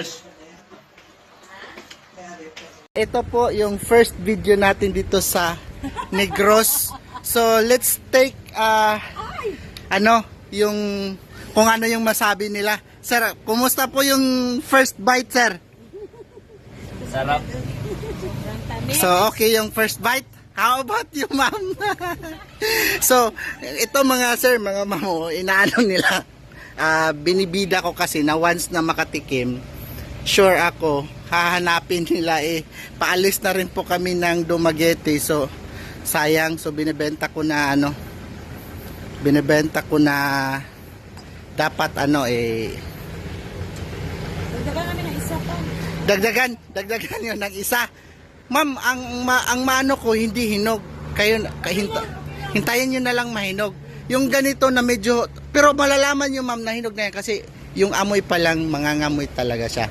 Cheers. Ito po yung first video natin dito sa Negros. So let's take yung kung ano yung masabi nila. Sir, kumusta po yung first bite, sir? Sarap. So okay yung first bite. How about you, ma'am? So ito mga sir, mga mamo, inaano nila. Binibida ko kasi na once na makatikim, sure ako hahanapin nila paalis na rin po kami ng Dumaguete, so sayang, so binibenta ko na dapat dagdagan yun ng isa. Ma'am, ang mano ko hindi hinog, hintayin nyo na lang mahinog yung ganito na medyo, pero malalaman nyo ma'am na hinog na yan kasi yung amoy pa lang mangangamoy talaga siya.